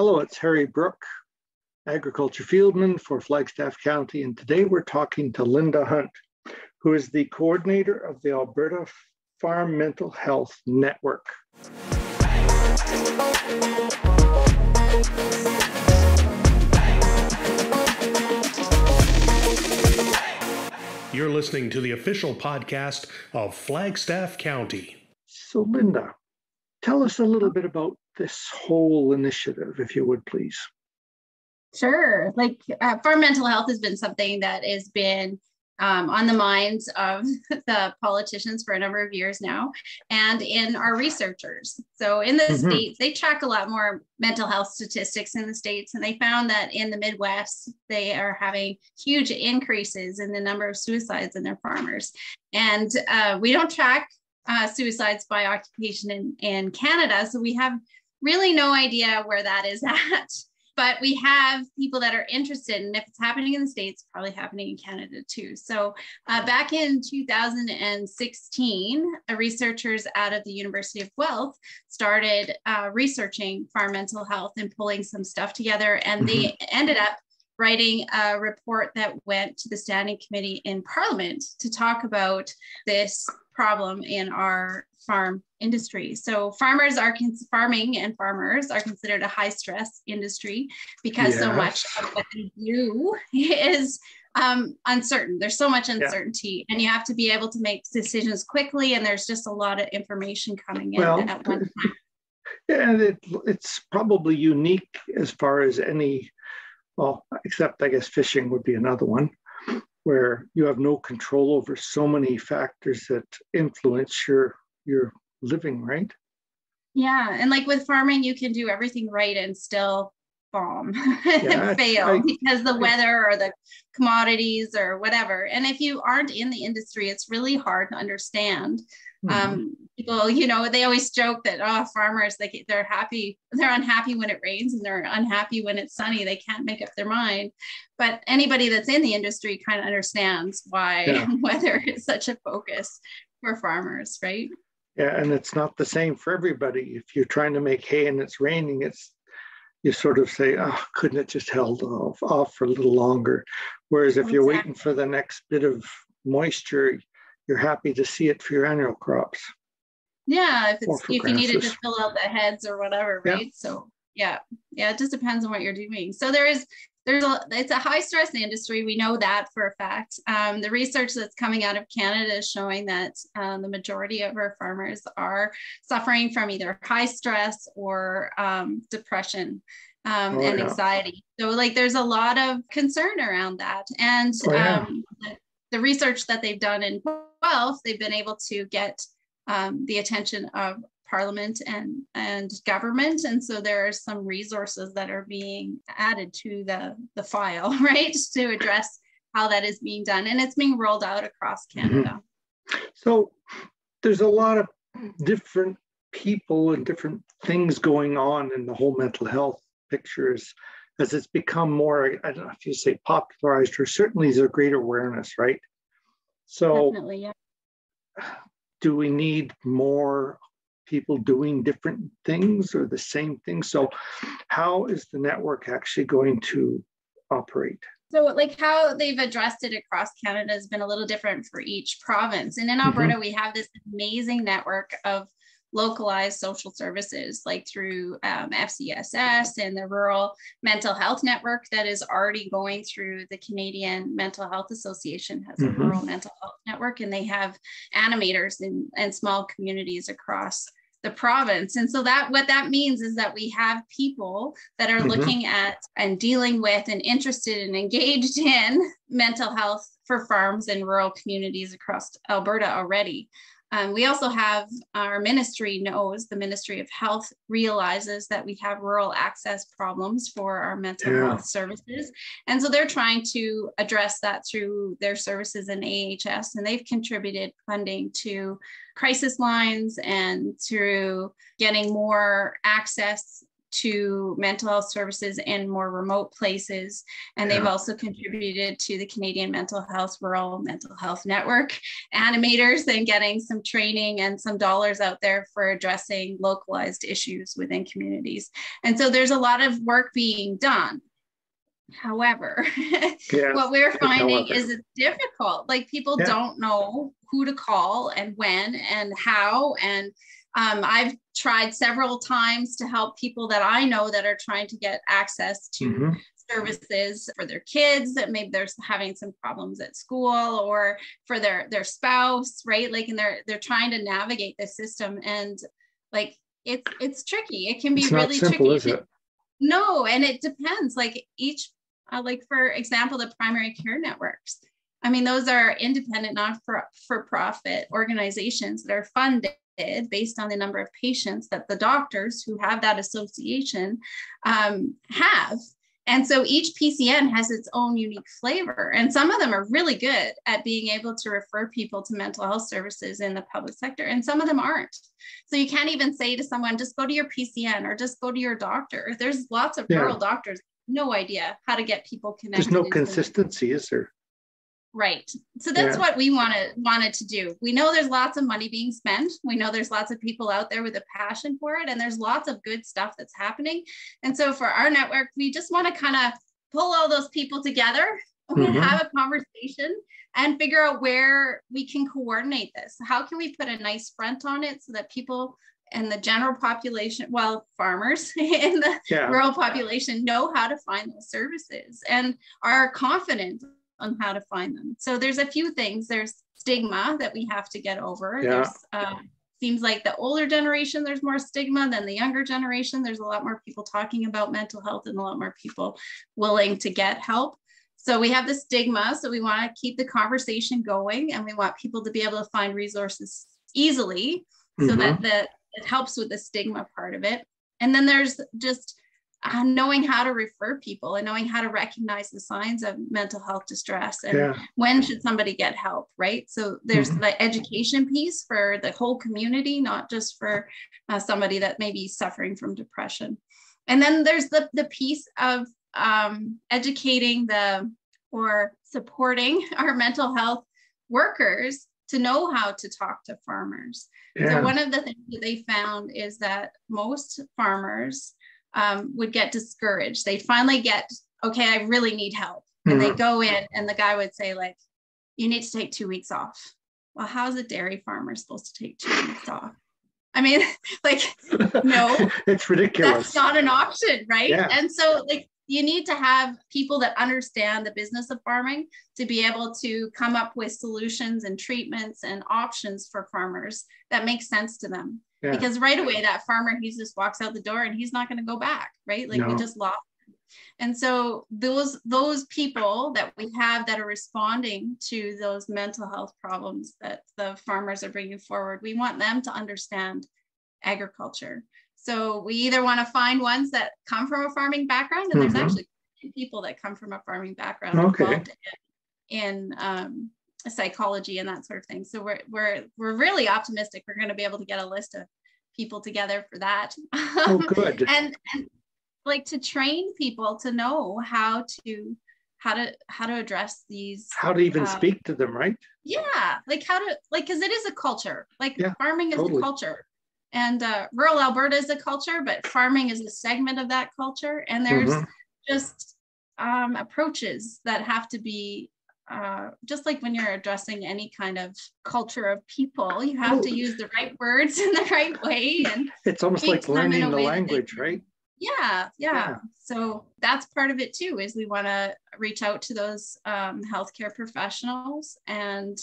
Hello, it's Harry Brook, agriculture fieldman for Flagstaff County, and today we're talking to Linda Hunt, who is the coordinator of the Alberta Farm Mental Health Network. You're listening to the official podcast of Flagstaff County. So Linda, tell us a little bit about this whole initiative, if you would, please. Sure. Farm mental health has been something that has been on the minds of the politicians for a number of years now, and in our researchers. So in the States, they track a lot more mental health statistics in the States, and they found that in the Midwest, they are having huge increases in the number of suicides in their farmers. And we don't track suicides by occupation in Canada, so we have really no idea where that is at. But we have people that are interested, and if it's happening in the States, it's probably happening in Canada too. So back in 2016, researchers out of the University of Guelph started researching farm mental health and pulling some stuff together. And they ended up writing a report that went to the Standing Committee in Parliament to talk about this problem in our farm industry. So farming and farmers are considered a high stress industry because so much of what they do is uncertain. There's so much uncertainty, and you have to be able to make decisions quickly, and there's just a lot of information coming in at one time. Yeah, and it's probably unique as far as any, well, except I guess fishing would be another one, where you have no control over so many factors that influence your living, right? Yeah, and like with farming, you can do everything right and still bomb and fail because the weather or the commodities or whatever. And if you aren't in the industry, it's really hard to understand. People, they always joke that farmers, they're unhappy when it rains and they're unhappy when it's sunny. They can't make up their mind. But anybody that's in the industry kind of understands why weather is such a focus for farmers, right? Yeah, and it's not the same for everybody. If you're trying to make hay and it's raining, you sort of say, couldn't it just held off for a little longer? Whereas if you're waiting for the next bit of moisture, you're happy to see it for your annual crops. Yeah, if you needed to fill out the heads or whatever, right? Yeah. So it just depends on what you're doing. So it's a high stress industry. We know that for a fact. The research that's coming out of Canada is showing that the majority of our farmers are suffering from either high stress or depression and anxiety. So there's a lot of concern around that. And the research that they've done in Guelph, they've been able to get the attention of Parliament and government. And so there are some resources that are being added to the file, right, to address how that is being done. And it's being rolled out across Canada. So there's a lot of different people and different things going on in the whole mental health pictures as it's become more, I don't know if you say popularized, or certainly there's a greater awareness, right? So definitely, yeah. Do we need more people doing different things or the same thing? So how is the network actually going to operate? So how they've addressed it across Canada has been a little different for each province. And in Alberta, we have this amazing network of localized social services, through FCSS and the Rural Mental Health Network that is already going through the Canadian Mental Health Association has a Rural Mental Health Network, and they have animators in small communities across the province. And so what that means is that we have people that are looking at and dealing with and interested and engaged in mental health for farms and rural communities across Alberta already. We also have our ministry the Ministry of Health realizes that we have rural access problems for our mental health services. And so they're trying to address that through their services in AHS, and they've contributed funding to crisis lines and through getting more access to mental health services in more remote places. And they've also contributed to the Canadian Mental Health Rural Mental Health Network animators and getting some training and some dollars out there for addressing localized issues within communities. And so there's a lot of work being done. However, what we're finding is it's difficult. Like people don't know who to call and when and how. And I've tried several times to help people that I know that are trying to get access to services for their kids that maybe they're having some problems at school or for their spouse, right? Like, and they're trying to navigate the system, and like it's tricky. It can be it's really not simple, tricky. Is it? No, and it depends. Like each, like for example, the primary care networks. I mean, those are independent, not-for-profit organizations that are funded based on the number of patients that the doctors who have that association have. And so each PCN has its own unique flavor. And some of them are really good at being able to refer people to mental health services in the public sector. And some of them aren't. So you can't even say to someone, just go to your PCN or just go to your doctor. There's lots of rural doctors, no idea how to get people connected. There's no consistency, is there? Right. So that's what we wanted to do. We know there's lots of money being spent. We know there's lots of people out there with a passion for it, and there's lots of good stuff that's happening. And so for our network, we just want to kind of pull all those people together and have a conversation and figure out where we can coordinate this. How can we put a nice front on it so that people and the general population, well, farmers in the rural population know how to find those services and are confident on how to find them. So there's a few things. There's stigma that we have to get over. There's seems like the older generation, there's more stigma than the younger generation. There's a lot more people talking about mental health and a lot more people willing to get help. So we have the stigma. So we want to keep the conversation going, and we want people to be able to find resources easily so that it helps with the stigma part of it. And then there's just knowing how to refer people and knowing how to recognize the signs of mental health distress and when should somebody get help, right? So there's the education piece for the whole community, not just for somebody that may be suffering from depression. And then there's the piece of educating or supporting our mental health workers to know how to talk to farmers. So one of the things that they found is that most farmers would get discouraged. They finally get, okay, I really need help. And they go in and the guy would say, like, you need to take 2 weeks off. Well, how's a dairy farmer supposed to take 2 weeks off? I mean, like, no, it's ridiculous. That's not an option, right? Yeah. And so like, you need to have people that understand the business of farming to be able to come up with solutions and treatments and options for farmers that make sense to them. Yeah. Because right away, that farmer, he just walks out the door and he's not going to go back, right? Like we just lost him. And so those people that we have that are responding to those mental health problems that the farmers are bringing forward, we want them to understand agriculture. So we either want to find ones that come from a farming background, and there's actually people that come from a farming background involved in psychology and that sort of thing. So we're really optimistic we're going to be able to get a list of people together for that. Oh, good. and like to train people to know how to address these, how to even speak to them, right? Yeah, like how to, like, because it is a culture. Like farming is a culture, and rural Alberta is a culture, but farming is a segment of that culture. And there's just approaches that have to be just like when you're addressing any kind of culture of people, you have to use the right words in the right way. And it's almost like learning the language, right? Yeah. So that's part of it too, is we want to reach out to those healthcare professionals and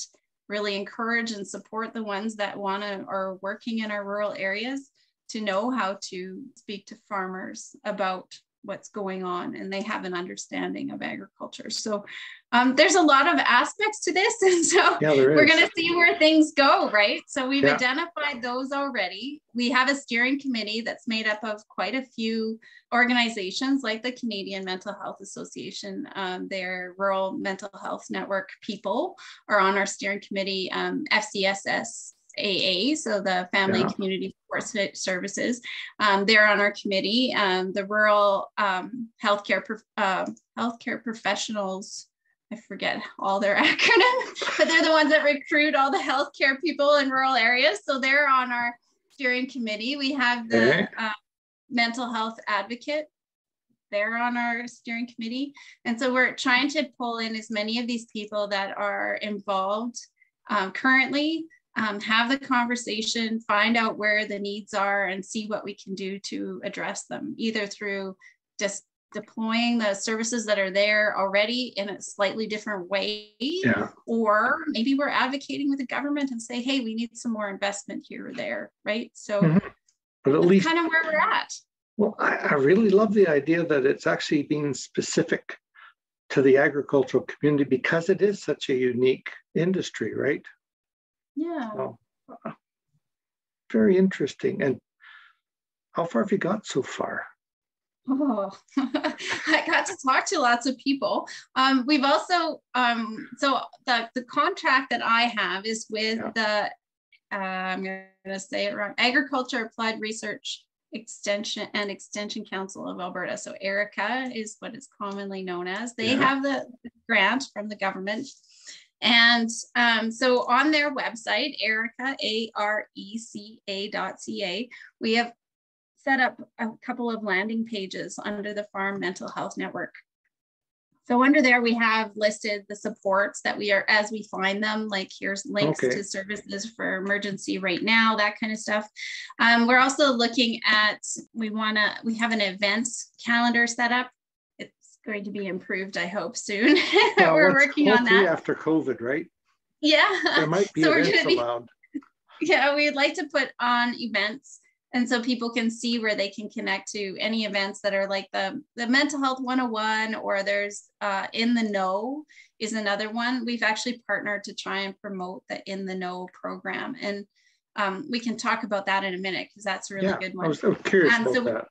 really encourage and support the ones that are working in our rural areas to know how to speak to farmers about what's going on, and they have an understanding of agriculture. So there's a lot of aspects to this, and so we're going to see where things go, right? So we've identified those already. We have a steering committee that's made up of quite a few organizations, like the Canadian Mental Health Association. Their Rural Mental Health Network people are on our steering committee. FCSS AA, so the Family and Community Support Services. They're on our committee. The rural healthcare professionals, I forget all their acronyms, but they're the ones that recruit all the healthcare people in rural areas. So they're on our steering committee. We have the mental health advocate. They're on our steering committee. And so we're trying to pull in as many of these people that are involved currently, have the conversation, find out where the needs are, and see what we can do to address them, either through just deploying the services that are there already in a slightly different way, or maybe we're advocating with the government and say, hey, we need some more investment here or there, right? So but at that's least kind of where we're at. Well, I really love the idea that it's actually being specific to the agricultural community because it is such a unique industry, right? Yeah. So, very interesting. And how far have you got so far? Oh, I got to talk to lots of people. We've also, so the contract that I have is with the, I'm going to say it wrong, Agriculture Applied Research Extension Council of Alberta. So ERICA is what it's commonly known as. They have the grant from the government. And so on their website, ERICA, ARECA.ca, we have set up a couple of landing pages under the Farm Mental Health Network. So under there, we have listed the supports that we are, as we find them, like here's links to services for emergency right now, that kind of stuff. We're also looking at, we have an events calendar set up. It's going to be improved, I hope, soon. We're working on that. After COVID, right? Yeah. There might be events allowed. Yeah, we'd like to put on events. And so people can see where they can connect to any events that are like the Mental Health 101, or there's In the Know is another one. We've actually partnered to try and promote the In the Know program. And we can talk about that in a minute because that's a really good one. I was curious about that.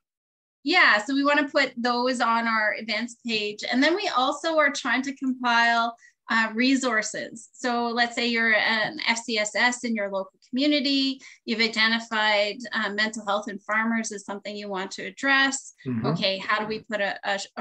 Yeah, so we want to put those on our events page. And then we also are trying to compile resources. So let's say you're an FCSS in your local community, you've identified mental health in farmers as something you want to address. Okay, how do we put a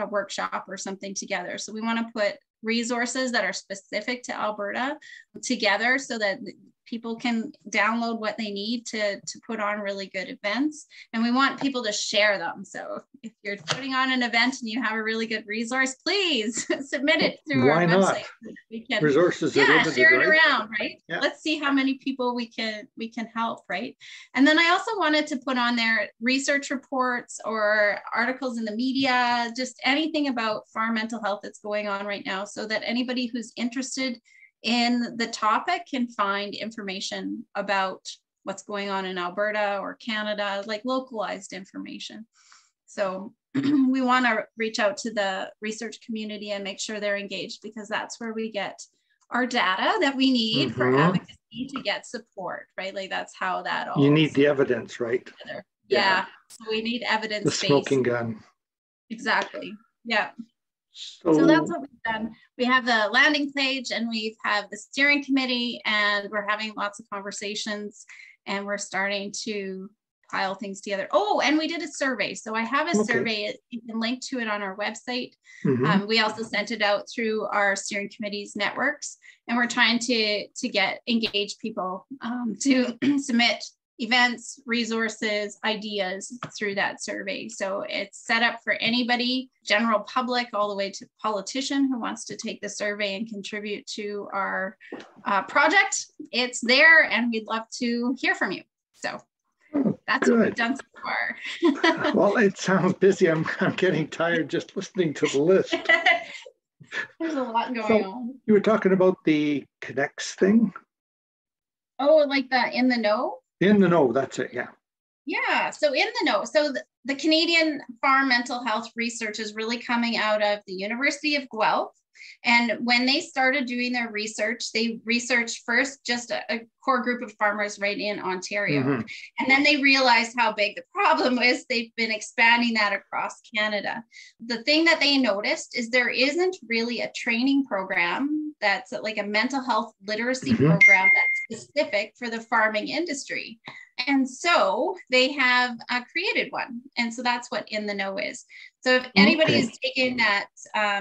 workshop or something together? So we want to put resources that are specific to Alberta together so that people can download what they need to put on really good events. And we want people to share them. So if you're putting on an event and you have a really good resource, please submit it through our website. We can, resources are limited, share it around, right? Yeah. Let's see how many people we can help, right? And then I also wanted to put on there research reports or articles in the media, just anything about farm mental health that's going on right now, so that anybody who's interested in the topic can find information about what's going on in Alberta or Canada, like localized information. So we want to reach out to the research community and make sure they're engaged, because that's where we get our data that we need for advocacy to get support, right? Like that's how that all. You need the evidence, right? Yeah. So we need evidence. The smoking gun. Exactly. Yeah. So that's what we've done. We have the landing page and we have the steering committee, and we're having lots of conversations, and we're starting to pile things together. Oh, and we did a survey. So I have a survey. You can link to it on our website. We also sent it out through our steering committee's networks, and we're trying to get engaged people to submit events, resources, ideas through that survey. So it's set up for anybody, general public, all the way to politician who wants to take the survey and contribute to our project. It's there, and we'd love to hear from you. So that's what we've done so far. Well, it sounds busy. I'm getting tired just listening to the list. There's a lot going on. You were talking about the Connects thing? Oh, like the In the Know? In the Know, that's it, yeah. Yeah, so In the Know. So the Canadian Farm Mental Health research is really coming out of the University of Guelph. And when they started doing their research, they researched first just a core group of farmers right in Ontario. And then they realized how big the problem was. They've been expanding that across Canada. The thing that they noticed is there isn't really a training program that's like a mental health literacy program that's specific for the farming industry. And so they have created one. And so that's what In the Know is. So if anybody is taking that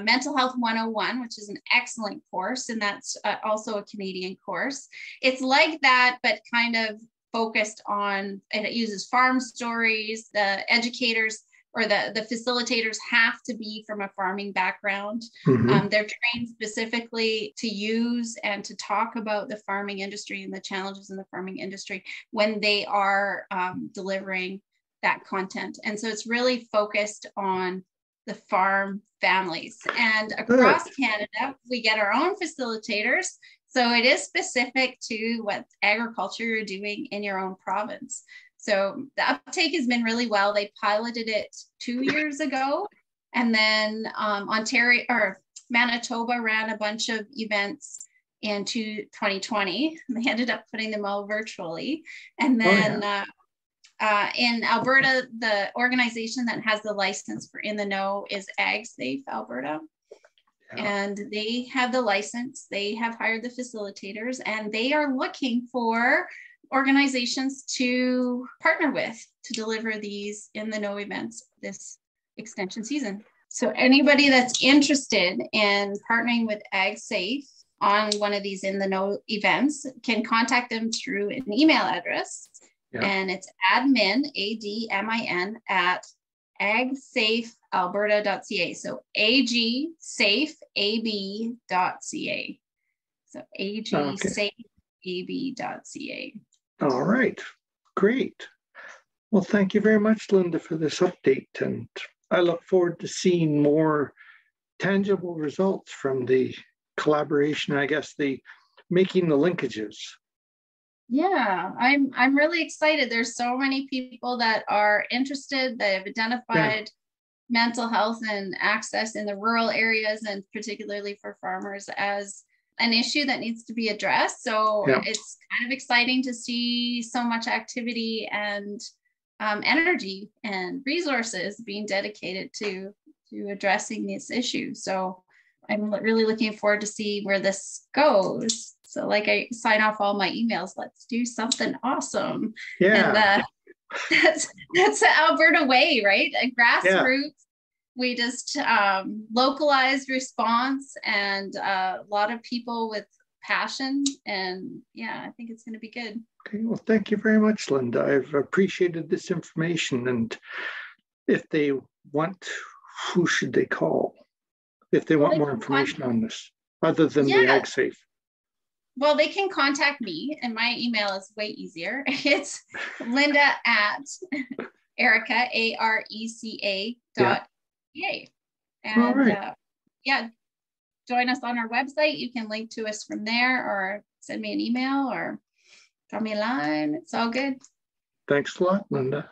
Mental Health 101, which is an excellent course, and that's also a Canadian course, it's like that, but kind of focused on, and it uses farm stories. The educators or the facilitators have to be from a farming background. They're trained specifically to use and to talk about the farming industry and the challenges in the farming industry when they are delivering that content. And so it's really focused on the farm families. And across Canada, we get our own facilitators. So it is specific to what agriculture you're doing in your own province. So the uptake has been really well. They piloted it 2 years ago, and then Manitoba ran a bunch of events in 2020. They ended up putting them all virtually. And then in Alberta, the organization that has the license for In the Know is AgSafe Alberta. And they have the license. They have hired the facilitators, and they are looking for organizations to partner with to deliver these In the Know events this extension season. So anybody that's interested in partnering with AgSafe on one of these In the Know events can contact them through an email address. And it's admin, ADMIN, at agsafealberta.ca. So agsafeab.ca. So agsafeab.ca. All right, great. Well, thank you very much, Linda, for this update. And I look forward to seeing more tangible results from the collaboration, I guess, the making the linkages. Yeah, I'm really excited. There's so many people that are interested. They have identified mental health and access in the rural areas, and particularly for farmers, as an issue that needs to be addressed. So it's kind of exciting to see so much activity and energy and resources being dedicated to addressing this issue. So I'm really looking forward to see where this goes. So like I sign off all my emails, let's do something awesome. And that's the Alberta way, right? A grassroots. We just localized response, and a lot of people with passion. And I think it's going to be good. Okay, well, thank you very much, Linda. I've appreciated this information. And if they want, who should they call if they want more information on this, other than the AgSafe? Well, they can contact me, and my email is way easier. It's Linda at Areca, ARECA.ca. And join us on our website. You can link to us from there, or send me an email, or drop me a line. It's all good. Thanks a lot, Linda.